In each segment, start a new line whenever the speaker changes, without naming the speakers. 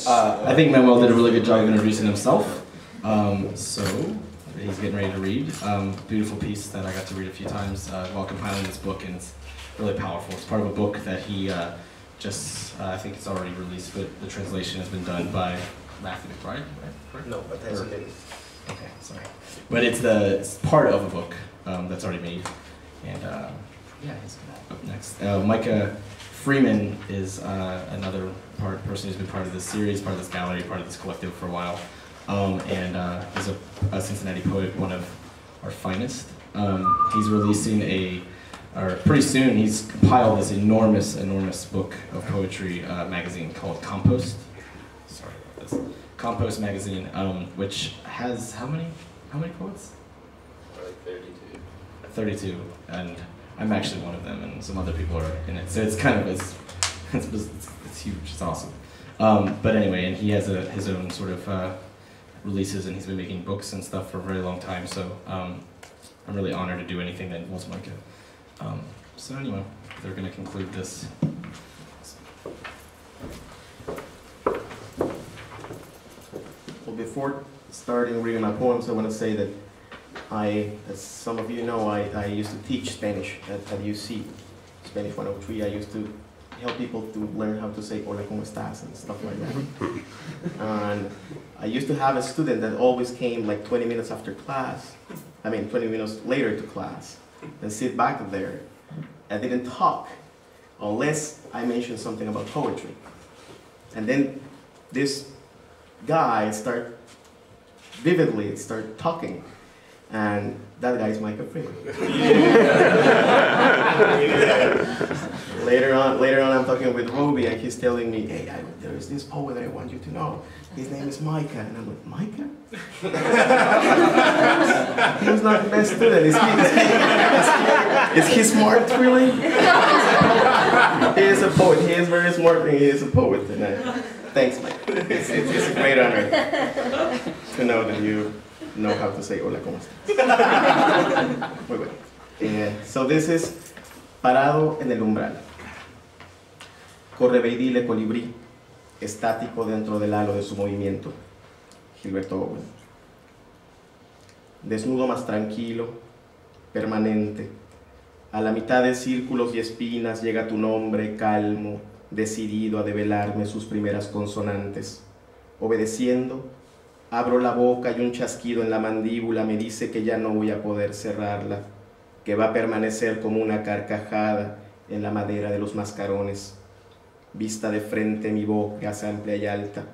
I think Manuel did a really good job of introducing himself. So he's getting ready to read. Beautiful piece that I got to read a few times while compiling this book, and it's really powerful. It's part of a book that he I think it's already released, but the translation has been done by Matthew McBride, right?
No, but that's it.
Okay, sorry. But it's part of a book that's already made. And yeah, he's up next. Micah Freeman is another person who's been part of this series, part of this gallery, part of this collective for a while. And he's a Cincinnati poet, one of our finest. He's releasing pretty soon, he's compiled this enormous book of poetry magazine called Compost. Sorry about this. Compost magazine, which has how many poets?
Like 32.
32, and I'm actually one of them, and some other people are in it. So it's kind of it's huge. It's awesome. But anyway, and he has his own sort of releases, and he's been making books and stuff for a very long time. So I'm really honored to do anything that involves Micah. So anyway, they're going to conclude this.
Well, before starting reading my poems, I want to say that as some of you know, I used to teach Spanish at UC, Spanish 103. I used to help people to learn how to say hola, ¿cómo estás? And stuff like that. And I used to have a student that always came like 20 minutes after class, 20 minutes later to class, and sit back there. I didn't talk unless I mentioned something about poetry. And then this guy started talking. And that guy is Micah Freeman. Later on, I'm talking with Roby, and he's telling me, hey, there is this poet that I want you to know. His name is Micah. And I'm like, Micah? He was not the best student. Is he smart, really? He is a poet. He is very smart, and he is a poet. And thanks, Mike. It's a great honor to know that you know how to say hola, ¿cómo estás? Muy bueno. So this is Parado en el umbral. Corre ve y dile colibrí, estático dentro del halo de su movimiento. Gilberto Owen. Desnudo más tranquilo, permanente. A la mitad de círculos y espinas llega tu nombre calmo, decidido a develarme sus primeras consonantes. Obedeciendo, abro la boca y un chasquido en la mandíbula me dice que ya no voy a poder cerrarla, que va a permanecer como una carcajada en la madera de los mascarones. Vista de frente mi boca es amplia y alta,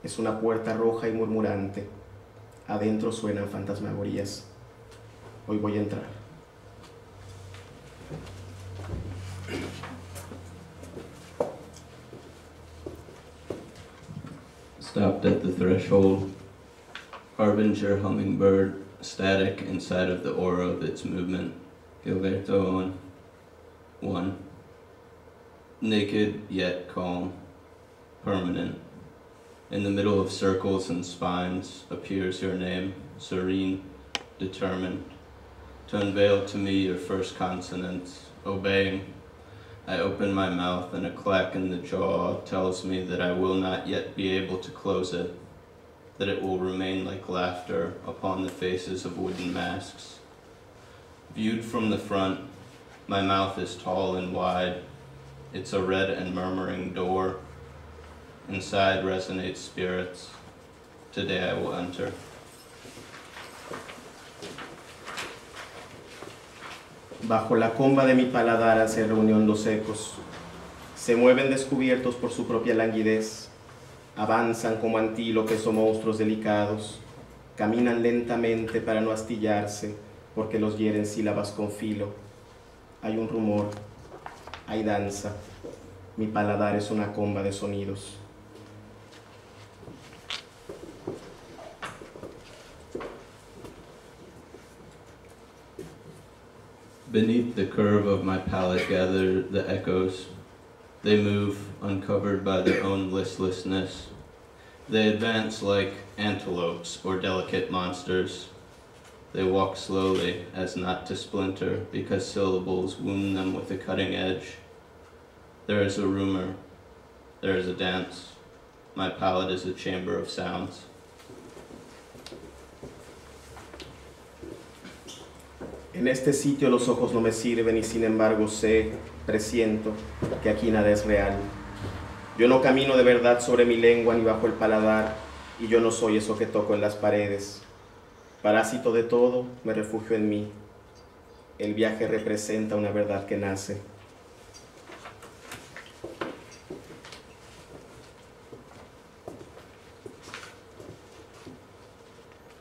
es una puerta roja y murmurante. Adentro suenan fantasmagorías. Hoy voy a entrar.
Stopped at the threshold, harbinger hummingbird, static inside of the aura of its movement. Gilberto Owen. 1. Naked yet calm, permanent. In the middle of circles and spines appears your name, serene, determined, to unveil to me your first consonants, obeying. I open my mouth and a clack in the jaw tells me that I will not yet be able to close it, that it will remain like laughter upon the faces of wooden masks. Viewed from the front, my mouth is tall and wide. It's a red and murmuring door. Inside resonate spirits. Today I will enter.
Bajo la comba de mi paladar hace reunión los ecos. Se mueven descubiertos por su propia languidez. Avanzan como antílopes o monstruos delicados. Caminan lentamente para no astillarse, porque los hieren sílabas con filo. Hay un rumor, hay danza. Mi paladar es una comba de sonidos.
Beneath the curve of my palate gather the echoes. They move, uncovered by their own listlessness. They advance like antelopes or delicate monsters. They walk slowly, as not to splinter, because syllables wound them with a cutting edge. There is a rumor. There is a dance. my palate is a chamber of sounds.
En este sitio los ojos no me sirven y sin embargo sé, presiento, que aquí nada es real. Yo no camino de verdad sobre mi lengua ni bajo el paladar, y yo no soy eso que toco en las paredes. Parásito de todo, me refugio en mí. El viaje representa una verdad que nace.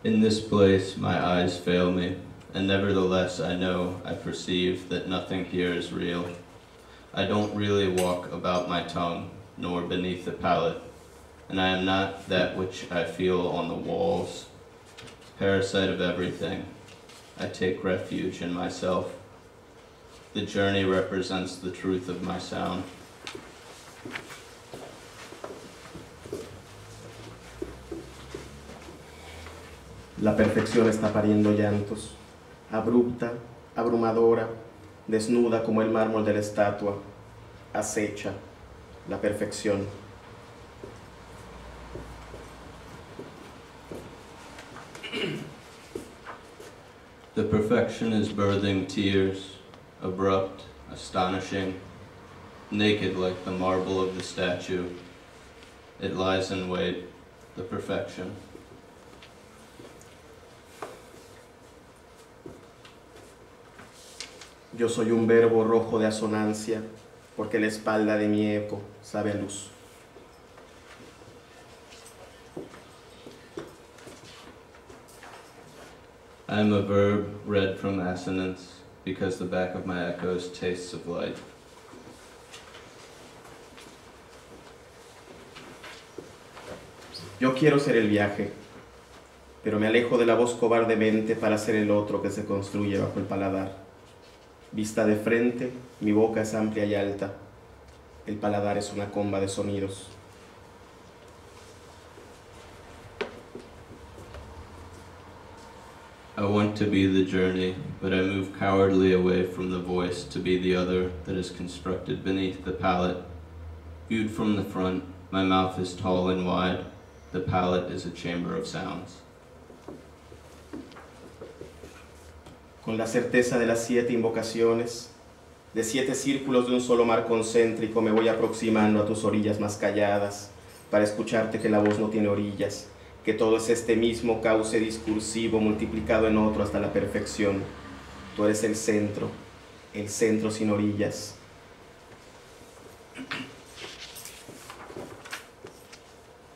In this place my eyes fail me, and nevertheless I know, I perceive that nothing here is real. I don't really walk about my tongue, nor beneath the palate, and I am not that which I feel on the walls. Parasite of everything, I take refuge in myself. The journey represents the truth of my sound.
La perfección está pariendo llantos, abrupta, abrumadora, desnuda como el mármol de la estatua, acecha la perfección.
The perfection is birthing tears, abrupt, astonishing, naked like the marble of the statue. It lies in wait, the perfection.
Yo soy un verbo rojo de asonancia, porque la espalda de mi eco sabe a luz.
I am a verb red from assonance, because the back of my echoes tastes of light.
Yo quiero ser el viaje, pero me alejo de la voz cobardemente para ser el otro que se construye bajo el paladar. Vista de frente, mi boca es amplia y alta. El paladar es una comba de sonidos.
I want to be the journey, but I move cowardly away from the voice to be the other that is constructed beneath the palate. Viewed from the front, my mouth is tall and wide. The palate is a chamber of sounds.
Con la certeza de las 7 invocaciones, de 7 círculos de un solo mar concéntrico, me voy aproximando a tus orillas más calladas, para escucharte que la voz no tiene orillas, que todo es este mismo cauce discursivo multiplicado en otro hasta la perfección. Tú eres el centro sin orillas.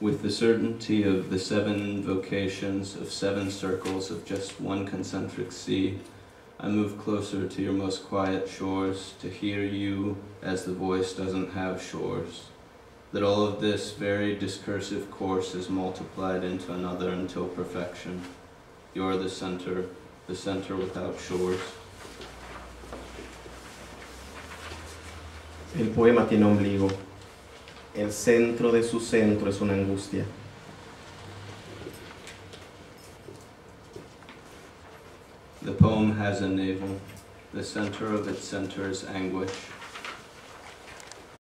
With the certainty of the 7 invocations of 7 circles of just one concentric sea, I move closer to your most quiet shores to hear you as the voice doesn't have shores. That all of this very discursive course is multiplied into another until perfection. You are the center without shores.
El poema tiene ombligo. El centro de su centro es una angustia.
The poem has a navel. The center of its center is anguish.